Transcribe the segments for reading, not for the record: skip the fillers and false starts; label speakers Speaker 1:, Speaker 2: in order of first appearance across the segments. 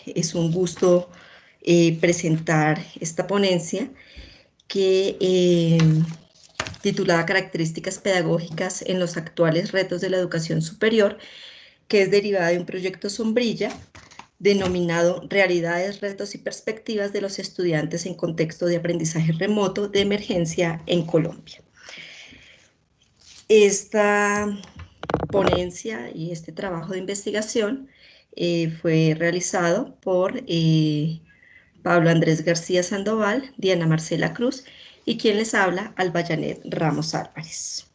Speaker 1: es un gusto presentar esta ponencia que titulada Características pedagógicas en los actuales retos de la educación superior, que es derivada de un proyecto Sombrilla denominado Realidades, retos y perspectivas de los estudiantes en contexto de aprendizaje remoto de emergencia en Colombia. Esta ponencia y este trabajo de investigación fue realizado por Pablo Andrés García Sandoval, Diana Marcela Cruz y quien les habla, Alba Janet Ramos Álvarez.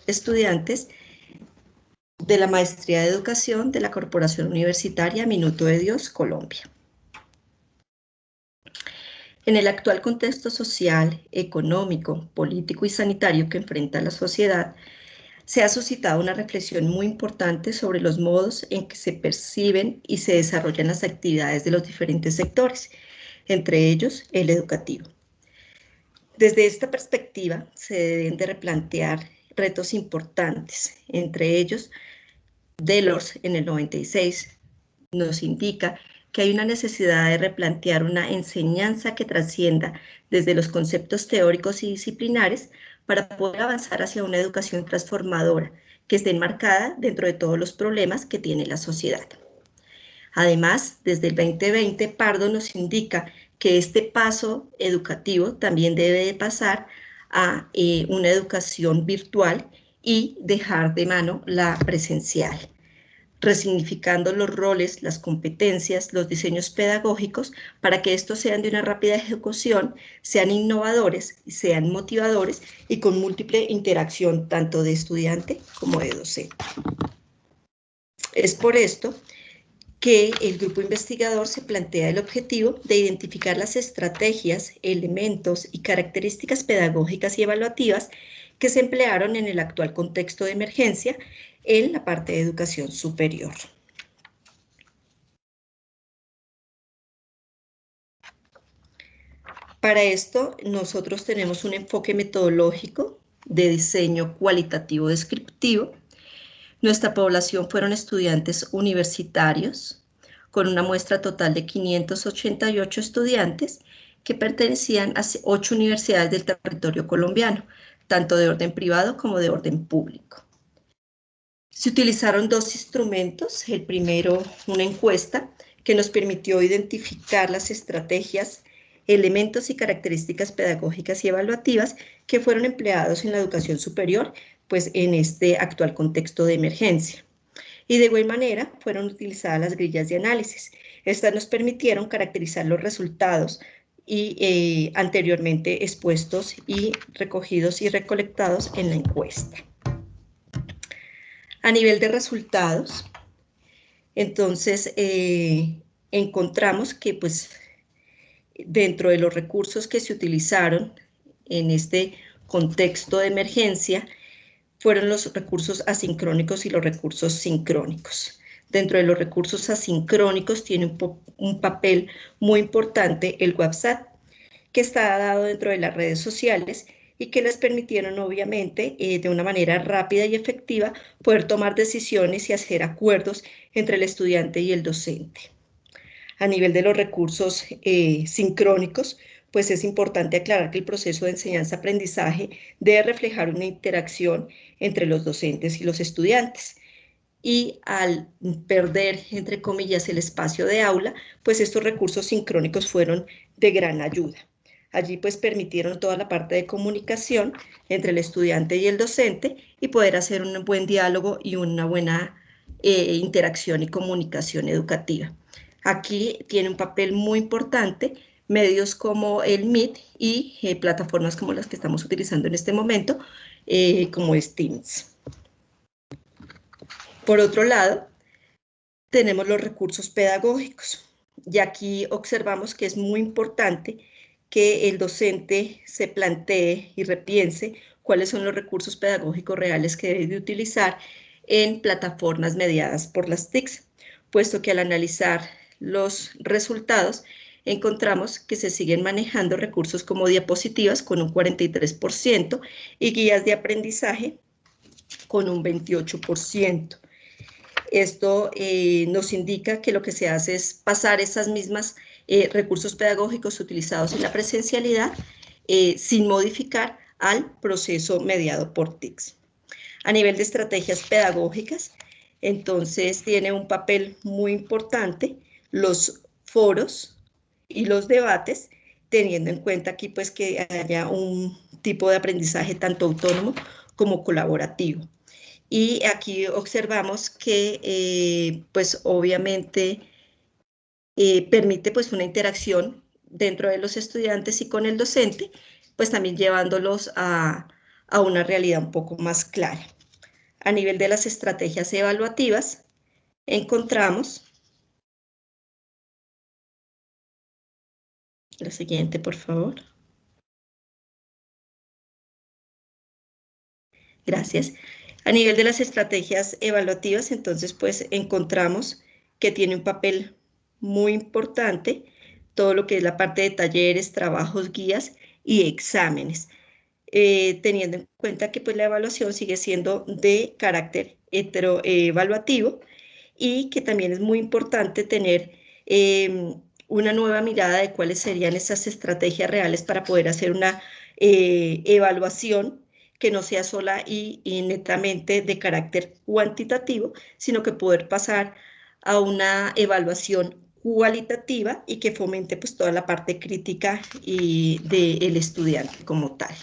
Speaker 1: Estudiantes de la Maestría de Educación de la Corporación Universitaria Minuto de Dios, Colombia. En el actual contexto social, económico, político y sanitario que enfrenta la sociedad, se ha suscitado una reflexión muy importante sobre los modos en que se perciben y se desarrollan las actividades de los diferentes sectores, entre ellos el educativo. Desde esta perspectiva se deben de replantear retos importantes, entre ellos Delors en el 96 nos indica que hay una necesidad de replantear una enseñanza que trascienda desde los conceptos teóricos y disciplinares para poder avanzar hacia una educación transformadora que esté enmarcada dentro de todos los problemas que tiene la sociedad. Además, desde el 2020, Pardo nos indica que este paso educativo también debe de pasar a una educación virtual y dejar de mano la presencial, resignificando los roles, las competencias, los diseños pedagógicos para que estos sean de una rápida ejecución, sean innovadores, sean motivadores y con múltiple interacción tanto de estudiante como de docente. Es por esto que el grupo investigador se plantea el objetivo de identificar las estrategias, elementos y características pedagógicas y evaluativas que se emplearon en el actual contexto de emergencia en la parte de educación superior. Para esto, nosotros tenemos un enfoque metodológico de diseño cualitativo descriptivo. Nuestra población fueron estudiantes universitarios, con una muestra total de 588 estudiantes que pertenecían a 8 universidades del territorio colombiano, tanto de orden privado como de orden público. Se utilizaron dos instrumentos, el primero una encuesta que nos permitió identificar las estrategias, elementos y características pedagógicas y evaluativas que fueron empleados en la educación superior, pues en este actual contexto de emergencia. Y de igual manera fueron utilizadas las grillas de análisis. Estas nos permitieron caracterizar los resultados y anteriormente expuestos y recogidos y recolectados en la encuesta. A nivel de resultados, entonces encontramos que pues dentro de los recursos que se utilizaron en este contexto de emergencia fueron los recursos asincrónicos y los recursos sincrónicos. Dentro de los recursos asincrónicos tiene un papel muy importante el WhatsApp, que está dado dentro de las redes sociales y que les permitieron obviamente de una manera rápida y efectiva poder tomar decisiones y hacer acuerdos entre el estudiante y el docente. A nivel de los recursos sincrónicos, pues es importante aclarar que el proceso de enseñanza-aprendizaje debe reflejar una interacción entre los docentes y los estudiantes. Y al perder, entre comillas, el espacio de aula, pues estos recursos sincrónicos fueron de gran ayuda. Allí pues permitieron toda la parte de comunicación entre el estudiante y el docente y poder hacer un buen diálogo y una buena interacción y comunicación educativa. Aquí tiene un papel muy importante medios como el Meet y plataformas como las que estamos utilizando en este momento, como es Teams. Por otro lado, tenemos los recursos pedagógicos. Y aquí observamos que es muy importante que el docente se plantee y repiense cuáles son los recursos pedagógicos reales que debe utilizar en plataformas mediadas por las TICs, puesto que al analizar los resultados encontramos que se siguen manejando recursos como diapositivas con un 43% y guías de aprendizaje con un 28%. Esto nos indica que lo que se hace es pasar esas mismas recursos pedagógicos utilizados en la presencialidad sin modificar al proceso mediado por TICS. A nivel de estrategias pedagógicas, entonces tiene un papel muy importante los foros y los debates, teniendo en cuenta aquí pues que haya un tipo de aprendizaje tanto autónomo como colaborativo. Y aquí observamos que pues obviamente permite pues una interacción dentro de los estudiantes y con el docente, pues también llevándolos a una realidad un poco más clara. A nivel de las estrategias evaluativas, encontramos, la siguiente por favor. Gracias. A nivel de las estrategias evaluativas, entonces pues encontramos que tiene un papel muy importante todo lo que es la parte de talleres, trabajos, guías y exámenes, teniendo en cuenta que pues la evaluación sigue siendo de carácter evaluativo y que también es muy importante tener una nueva mirada de cuáles serían esas estrategias reales para poder hacer una evaluación que no sea sola y netamente de carácter cuantitativo, sino que poder pasar a una evaluación cualitativa y que fomente pues toda la parte crítica y del estudiante como tal.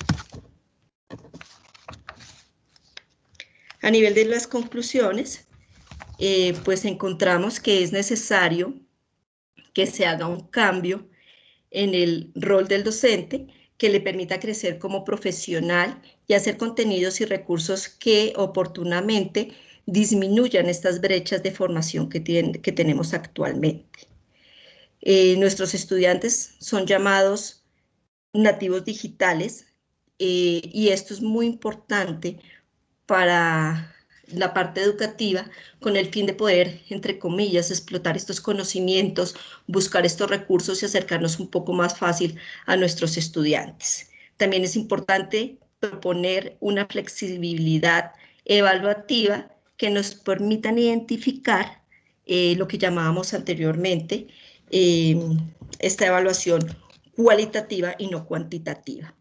Speaker 1: A nivel de las conclusiones, pues encontramos que es necesario que se haga un cambio en el rol del docente que le permita crecer como profesional y hacer contenidos y recursos que oportunamente disminuyan estas brechas de formación que tenemos actualmente. Nuestros estudiantes son llamados nativos digitales y esto es muy importante para la parte educativa con el fin de poder, entre comillas, explotar estos conocimientos, buscar estos recursos y acercarnos un poco más fácil a nuestros estudiantes. También es importante proponer una flexibilidad evaluativa que nos permitan identificar lo que llamábamos anteriormente esta evaluación cualitativa y no cuantitativa.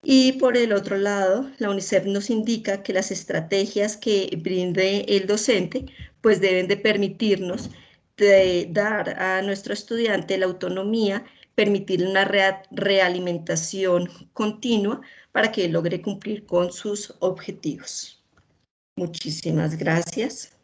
Speaker 1: Y por el otro lado, la UNICEF nos indica que las estrategias que brinde el docente pues deben de permitirnos dar a nuestro estudiante la autonomía, permitirle una realimentación continua para que logre cumplir con sus objetivos. Muchísimas gracias.